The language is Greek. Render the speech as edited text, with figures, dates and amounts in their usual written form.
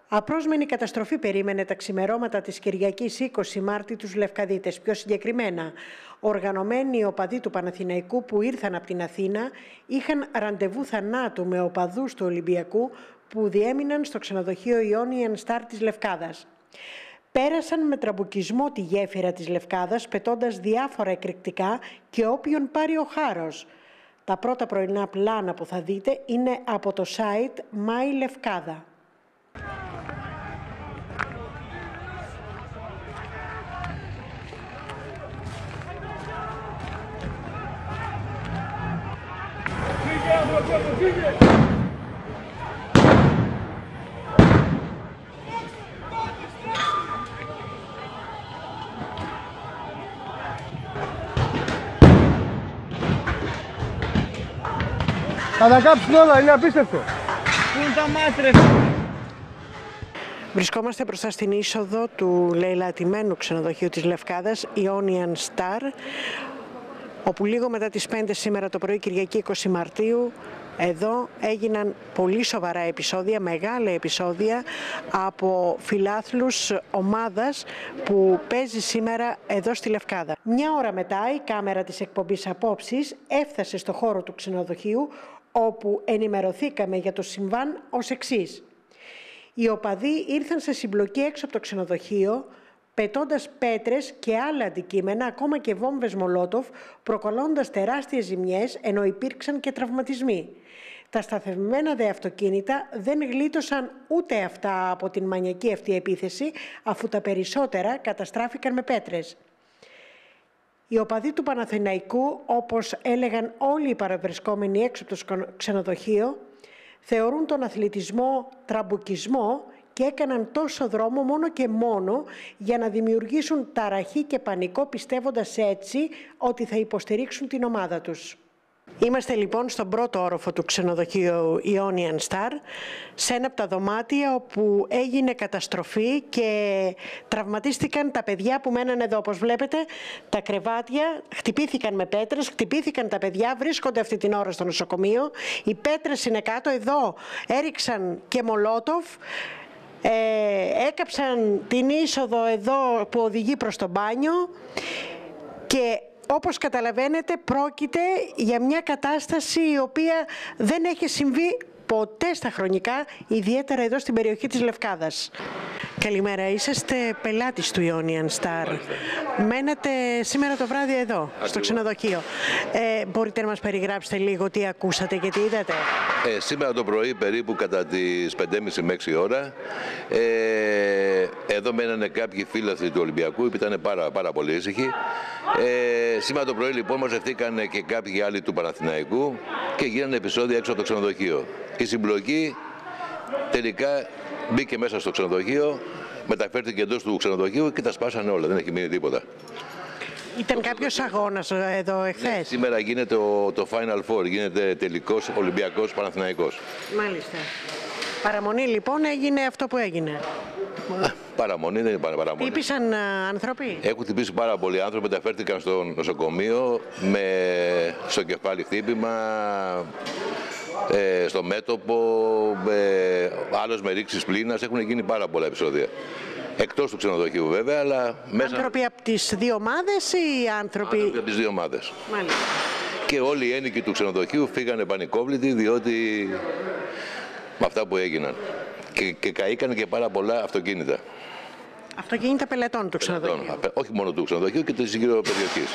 Απρόσμενη καταστροφή περίμενε τα ξημερώματα της Κυριακής 20 Μάρτη τους Λευκαδίτες. Πιο συγκεκριμένα, οργανωμένοι οπαδοί του Παναθηναϊκού που ήρθαν από την Αθήνα είχαν ραντεβού θανάτου με οπαδούς του Ολυμπιακού που διέμειναν στο ξενοδοχείο Ionian Star της Λευκάδας. Πέρασαν με τραμπουκισμό τη γέφυρα της Λευκάδας, πετώντας διάφορα εκρηκτικά και όποιον πάρει ο χάρος. Τα πρώτα πρωινά πλάνα που θα δείτε είναι από το site My Lefkada. Θα τα κάψουν όλα, είναι απίστευτο. Πού είναι τα μάτρες? Βρισκόμαστε μπροστά στην είσοδο του λαιλατημένου ξενοδοχείου της Λευκάδας, Ionian Star, όπου λίγο μετά τις 5 σήμερα το πρωί, Κυριακή 20 Μαρτίου, εδώ έγιναν πολύ σοβαρά επεισόδια, μεγάλα επεισόδια από φιλάθλους ομάδας που παίζει σήμερα εδώ στη Λευκάδα. Μια ώρα μετά η κάμερα της εκπομπής Απόψεις έφτασε στο χώρο του ξενοδοχείου, όπου ενημερωθήκαμε για το συμβάν ως εξής. Οι οπαδοί ήρθαν σε συμπλοκή έξω από το ξενοδοχείο, πετώντας πέτρες και άλλα αντικείμενα, ακόμα και βόμβες Μολότοφ, προκαλώντας τεράστιες ζημιές, ενώ υπήρξαν και τραυματισμοί. Τα σταθευμένα δε αυτοκίνητα δεν γλίτωσαν ούτε αυτά από την μανιακή αυτή επίθεση, αφού τα περισσότερα καταστράφηκαν με πέτρες. Οι οπαδοί του Παναθηναϊκού, όπως έλεγαν όλοι οι παραβρισκόμενοι έξω από το ξενοδοχείο, θεωρούν τον αθλητισμό τραμπουκισμό και έκαναν τόσο δρόμο μόνο και μόνο για να δημιουργήσουν ταραχή και πανικό, πιστεύοντας έτσι ότι θα υποστηρίξουν την ομάδα τους. Είμαστε λοιπόν στον πρώτο όροφο του ξενοδοχείου Ionian Star, σε ένα από τα δωμάτια όπου έγινε καταστροφή και τραυματίστηκαν τα παιδιά που μέναν εδώ. Όπως βλέπετε, τα κρεβάτια χτυπήθηκαν με πέτρες, χτυπήθηκαν τα παιδιά, βρίσκονται αυτή την ώρα στο νοσοκομείο. Οι πέτρες είναι κάτω, εδώ έριξαν και Μολότοφ, έκαψαν την είσοδο εδώ που οδηγεί προς το μπάνιο και όπως καταλαβαίνετε πρόκειται για μια κατάσταση η οποία δεν έχει συμβεί ποτέ στα χρονικά, ιδιαίτερα εδώ στην περιοχή της Λευκάδας. Καλημέρα, είσαστε πελάτης του Ionian Star. Μένετε σήμερα το βράδυ εδώ, στο ξενοδοχείο. Μπορείτε να μας περιγράψετε λίγο τι ακούσατε και τι είδατε? Σήμερα το πρωί, περίπου κατά τις 5:30 με 6 ώρα, εδώ μένανε κάποιοι φίλαθλοι του Ολυμπιακού, ήταν πάρα πολύ ήσυχοι. Σήμερα το πρωί λοιπόν μαζευτήκαν και κάποιοι άλλοι του Παναθηναϊκού και γίνανε επεισόδια έξω από το ξενοδοχείο. Η συμπλοκή τελικά μπήκε μέσα στο ξενοδοχείο, μεταφέρθηκε εντός του ξενοδοχείου και τα σπάσανε όλα, δεν έχει μείνει τίποτα. Ήταν κάποιος αγώνας εδώ εχθές? Ναι, σήμερα γίνεται το Final Four, γίνεται τελικός Ολυμπιακός Παναθηναϊκός. Μάλιστα. Παραμονή λοιπόν έγινε αυτό που έγινε? Παραμονή δεν είναι παραμονή. Χτύπησαν άνθρωποι? Έχουν χτυπήσει πάρα πολλοί άνθρωποι, μεταφέρθηκαν στο νοσοκομείο στο κεφάλι χτύπημα, στο μέτωπο, άλλος με ρήξεις πλήνας. Έχουν γίνει πάρα πολλά επεισόδια. Εκτός του ξενοδοχείου βέβαια, αλλά μέσα... Άνθρωποι από τις δύο ομάδες ή άνθρωποι από τις δύο ομάδες. Μάλιστα. Και όλοι οι ένοικοι του ξενοδοχείου φύγανε πανικόβλητοι, διότι με αυτά που έγιναν. Και καήκαν και πάρα πολλά αυτοκίνητα. Αυτοκίνητα πελατών του ξενοδοχείου? Όχι μόνο του ξενοδοχείου και της γύρω περιοχής.